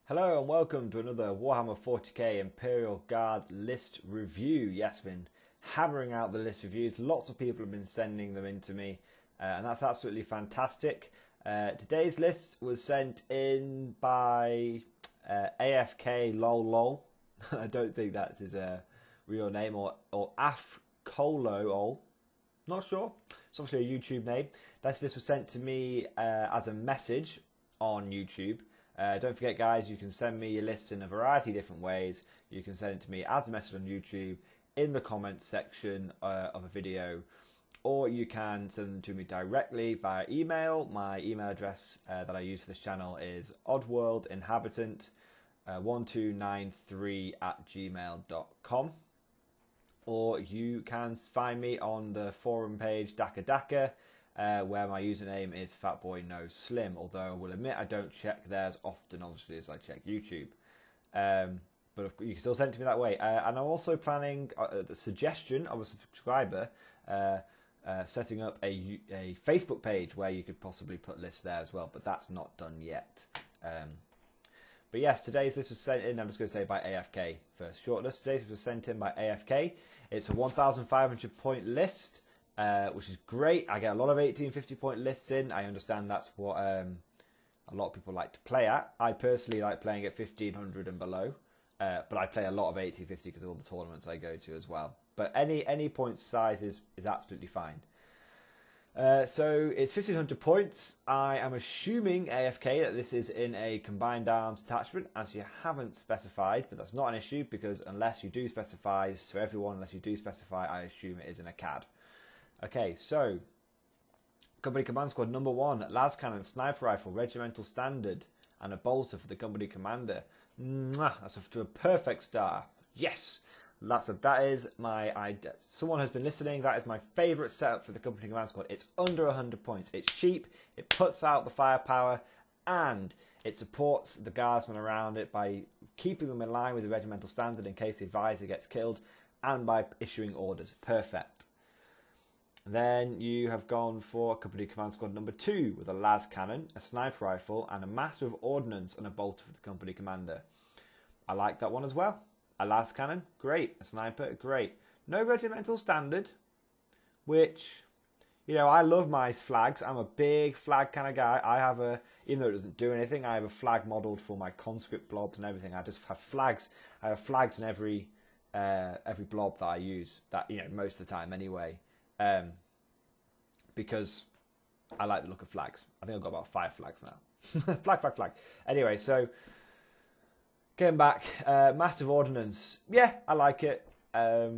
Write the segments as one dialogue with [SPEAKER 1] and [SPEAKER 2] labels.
[SPEAKER 1] Hello and welcome to another Warhammer 40k Imperial Guard list review. Yes, I've been hammering out the list reviews. Lots of people have been sending them in to me and that's absolutely fantastic. Today's list was sent in by AFK lol. I don't think that's his real name, or Afkolol. Not sure. It's obviously a YouTube name. This list was sent to me as a message on YouTube. Don't forget, guys, you can send me your lists in a variety of different ways. You can send it to me as a message on YouTube in the comments section of a video, or you can send them to me directly via email. My email address that I use for this channel is oddworldinhabitant1293@gmail.com. Or you can find me on the forum page Daka, where my username is FatboyNoSlim, although I will admit I don't check there as often, obviously, as I check YouTube. But you can still send it to me that way. And I'm also planning the suggestion of a subscriber setting up a Facebook page where you could possibly put lists there as well, but that's not done yet. But yes, today's list was sent in, I'm just going to say by AFK first. Shortlist, today's list was sent in by AFK. It's a 1,500 point list, which is great. I get a lot of 1850 point lists in. I understand that's what a lot of people like to play at. I personally like playing at 1,500 and below, but I play a lot of 1850 because of all the tournaments I go to as well. But any point size is absolutely fine. So it's 1,500 points. I am assuming, AFK, that this is in a combined arms detachment, as you haven't specified, but that's not an issue because unless you do specify, so everyone, unless you do specify, I assume it is in a CAD. Okay, so Company Command Squad number 1, las cannon, sniper rifle, regimental standard, and a bolter for the company commander. Mwah, that's to a perfect star. Yes! That is my someone has been listening. That is my favourite setup for the company command squad. It's under 100 points. It's cheap. It puts out the firepower, and it supports the guardsmen around it by keeping them in line with the regimental standard in case the advisor gets killed, and by issuing orders. Perfect. Then you have gone for company command squad number 2 with a las cannon, a sniper rifle, and a master of ordnance and a bolter for the company commander. I like that one as well. A las cannon, great. A sniper, great. No regimental standard, which, you know, I love my flags. I'm a big flag kind of guy. I have even though it doesn't do anything, I have a flag modelled for my conscript blobs and everything. I just have flags. I have flags in every blob that I use. That, you know, most of the time anyway, because I like the look of flags. I think I've got about 5 flags now. Flag. Anyway, so. Getting back, Massive Ordnance, yeah, I like it. I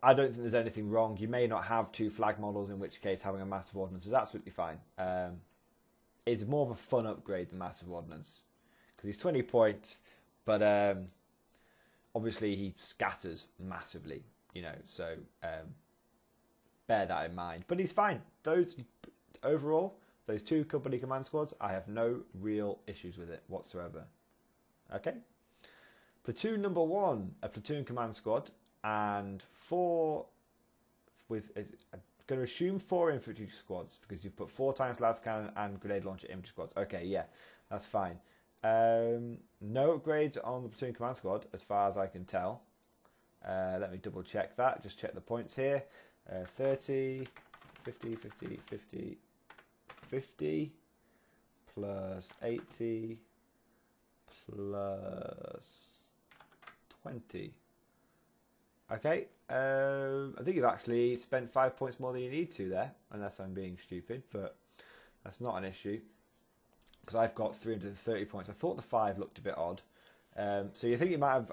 [SPEAKER 1] don't think there's anything wrong. You may not have 2 flag models, in which case having a Massive Ordnance is absolutely fine. It's more of a fun upgrade than Massive Ordnance, because he's 20 points, but obviously he scatters massively, you know, so bear that in mind. But he's fine. Overall, those 2 company command squads, I have no real issues with it whatsoever. Okay, platoon number 1, a platoon command squad, and 4 with. I'm going to assume 4 infantry squads because you've put 4 times las cannon and grenade launcher infantry squads. Okay, yeah, that's fine. No upgrades on the platoon command squad as far as I can tell. Let me double check that. Just check the points here. 30, 50, 50, 50, 50 plus 80. Plus 20. Okay, I think you've actually spent 5 points more than you need to there, unless I'm being stupid, but that's not an issue, because I've got 330 points. I thought the 5 looked a bit odd, so you think you might have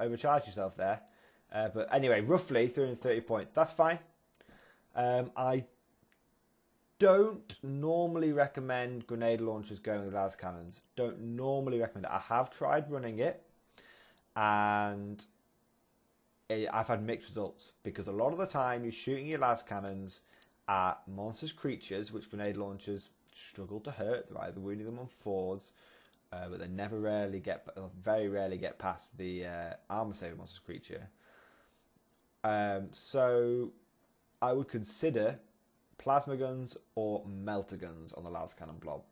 [SPEAKER 1] overcharged yourself there, but anyway, roughly 330 points, that's fine. I don't normally recommend grenade launchers going with las cannons. Don't normally recommend it. I have tried running it, and I've had mixed results, because a lot of the time you're shooting your las cannons at monstrous creatures, which grenade launchers struggle to hurt. They're either wounding them on 4s, but they very rarely get past the armor save monstrous creature. So I would consider plasma guns or melter guns on the las cannon blob.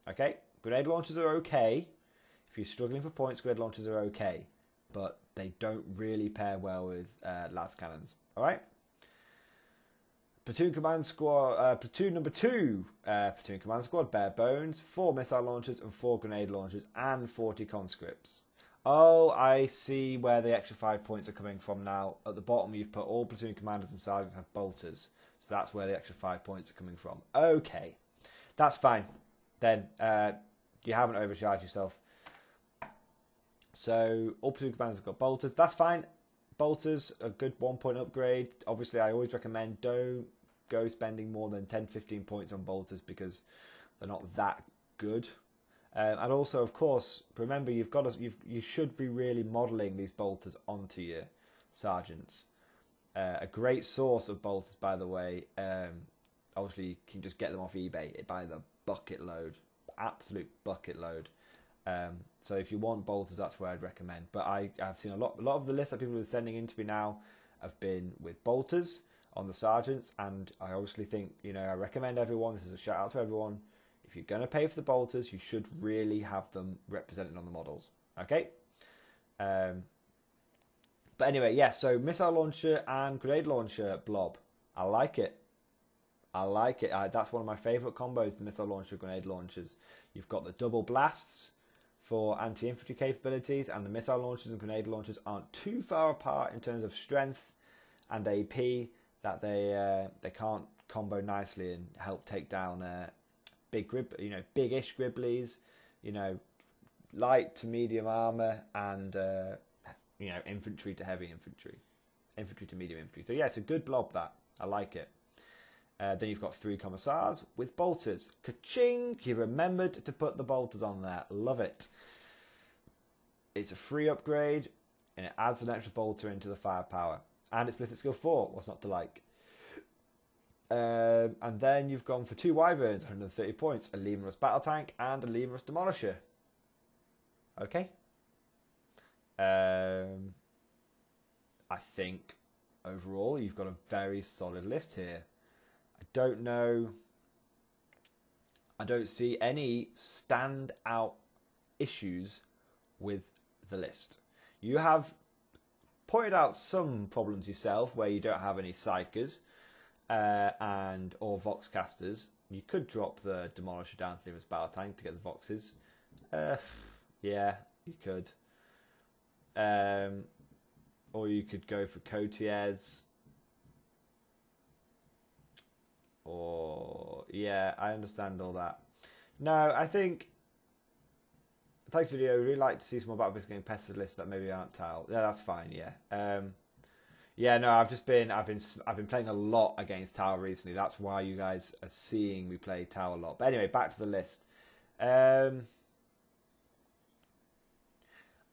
[SPEAKER 1] Okay, grenade launchers are okay If you're struggling for points, grenade launchers are okay, but they don't really pair well with las cannons. All right. Platoon command squad, platoon number 2, platoon command squad, bare bones, 4 missile launchers and 4 grenade launchers and 40 conscripts. Oh, I see where the extra 5 points are coming from now. At the bottom, you've put all platoon commanders and sergeants have bolters. So that's where the extra 5 points are coming from. Okay, that's fine. Then you haven't overcharged yourself. So all platoon commanders have got bolters. That's fine. Bolters, a good 1 point upgrade. Obviously, I always recommend don't go spending more than 10-15 points on bolters because they're not that good. And also, of course, remember you should be really modelling these bolters onto your sergeants. A great source of bolters, by the way. Obviously, you can just get them off eBay by the bucket load, absolute bucket load. So if you want bolters, that's where I'd recommend. But I've seen a lot of the lists that people are sending in to me now have been with bolters on the sergeants, and I obviously think, I recommend everyone, this is a shout out to everyone, if you're going to pay for the bolters, you should really have them represented on the models. Okay? But anyway, yeah, so missile launcher and grenade launcher blob. I like it. That's one of my favourite combos, the missile launcher, grenade launchers. You've got the double blasts for anti-infantry capabilities, and the missile launchers and grenade launchers aren't too far apart in terms of strength and AP that they can't combo nicely and help take down big-ish Gribblies, light to medium armor, and infantry to heavy infantry, infantry to medium infantry. So yeah, it's a good blob that. I like it. Then you've got 3 commissars with bolters. Ka-ching! You remembered to put the bolters on there. Love it. It's a free upgrade, and it adds an extra bolter into the firepower. And it's Ballistic Skill 4. What's not to like? And then you've gone for 2 Wyverns, 130 points, a Lemurus Battle Tank, and a Lemurus Demolisher. Okay. I think overall you've got a very solid list here. I don't see any standout issues with the list. You have pointed out some problems yourself where you don't have any Psychers or Voxcasters. You could drop the Demolisher down to the Lemurus Battle Tank to get the Voxes. Yeah, you could. Or you could go for Cotiers. Or, yeah, I understand all that. No, I think, thanks for the video, I'd really like to see some more Battle Bits getting pested lists that maybe aren't tile. Yeah, that's fine, yeah. Yeah, no, I've been playing a lot against Tower recently. That's why you guys are seeing me play Tower a lot. But anyway, back to the list. I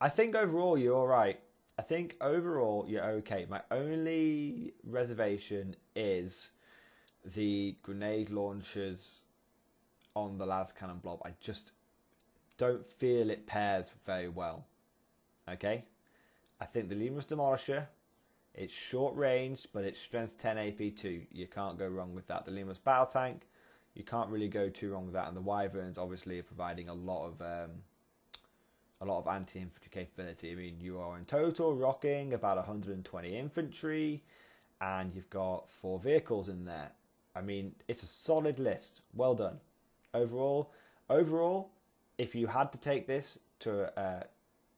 [SPEAKER 1] think overall you're all right. I think overall you're okay. My only reservation is the grenade launchers on the las cannon blob. I just don't feel it pairs very well. Okay? I think the Lemurus Demolisher, it's short range, but it's strength 10 AP 2. You can't go wrong with that. The Lemurus Battle Tank, you can't really go too wrong with that. And the Wyverns obviously are providing a lot of anti-infantry capability. I mean, you are in total rocking about 120 infantry, and you've got 4 vehicles in there. I mean, it's a solid list. Well done. Overall, if you had to take this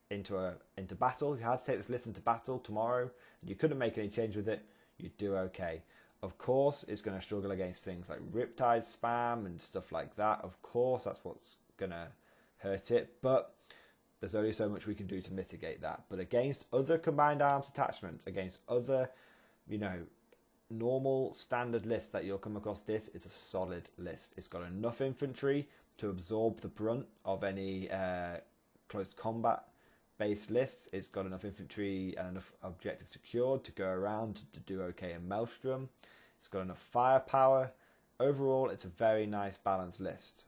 [SPEAKER 1] into battle, if you had to take this list into battle tomorrow, and you couldn't make any change with it, you'd do okay. Of course, it's going to struggle against things like Riptide spam and stuff like that. Of course, that's what's going to hurt it. But there's only so much we can do to mitigate that. But against other combined arms attachments, against other, normal standard lists that you'll come across, this is a solid list. It's got enough infantry to absorb the brunt of any close combat based lists. It's got enough infantry and enough objectives secured to go around to do okay in Maelstrom. It's got enough firepower. Overall, it's a very nice balanced list.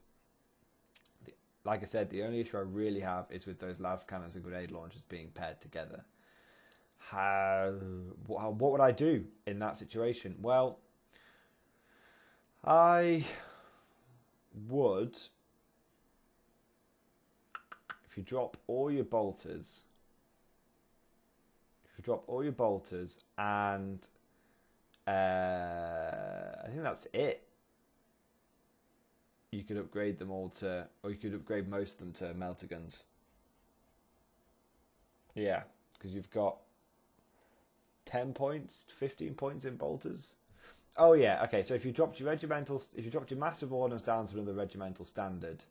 [SPEAKER 1] Like I said, the only issue I really have is with those las cannons and grenade launchers being paired together. What would I do in that situation? Well, I would, if you drop all your bolters, and I think that's it. You could upgrade them all to, or you could upgrade most of them to melter guns. Yeah, because you've got 10 points, 15 points in bolters. Oh yeah, okay. So if you dropped your regimentals, if you dropped your massive ordnance down to another regimental standard,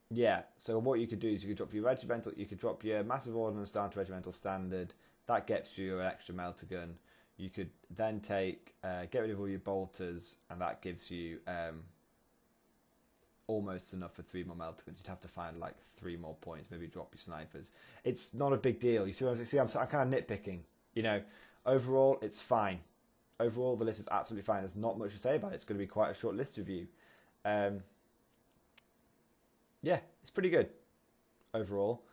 [SPEAKER 1] yeah. So what you could do is you could drop your massive ordnance down to regimental standard. That gets you an extra melter gun. You could then take get rid of all your bolters, and that gives you almost enough for 3 more melter guns. You'd have to find like 3 more points, maybe drop your snipers. It's not a big deal. You see what I'm kind of nitpicking. You know, overall it's fine. Overall the list is absolutely fine. There's not much to say about it. It's going to be quite a short list review. Yeah, it's pretty good overall.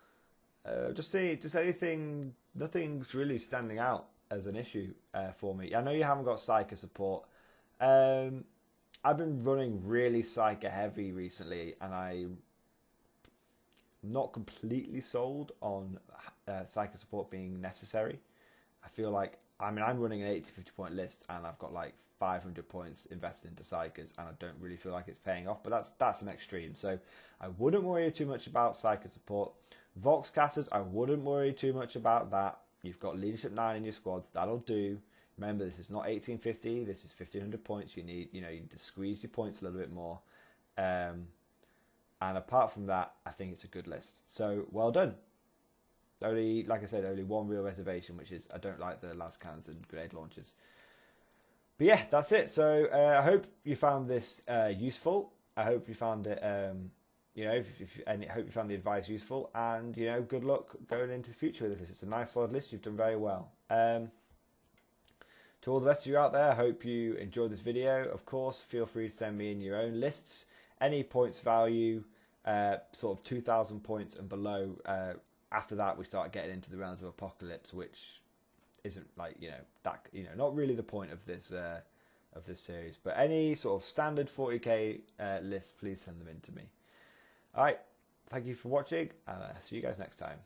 [SPEAKER 1] Just anything, nothing's really standing out as an issue for me. I know you haven't got Psyker support. I've been running really Psyker heavy recently, and I'm not completely sold on Psyker support being necessary. I feel like, I'm running an 80 to 50 point list, and I've got like 500 points invested into Psykers, and I don't really feel like it's paying off, but that's an extreme. So I wouldn't worry too much about Psyker support. Voxcasters, I wouldn't worry too much about that. You've got Leadership 9 in your squads, that'll do. Remember, this is not 1850, this is 1500 points. You need to squeeze your points a little bit more. And apart from that, I think it's a good list. So, well done. Only, like I said, only one real reservation, which is I don't like the las cannons and grenade launchers. But yeah, that's it. So, I hope you found this useful. I hope you found it, I hope you found the advice useful. And, good luck going into the future with this. It's a nice solid list. You've done very well. To all the rest of you out there, I hope you enjoyed this video. Of course, feel free to send me in your own lists. Any points value, sort of 2,000 points and below. After that, we start getting into the Realms of Apocalypse, which isn't not really the point of this series. But any sort of standard 40k lists, please send them in to me. All right, thank you for watching, and I'll see you guys next time.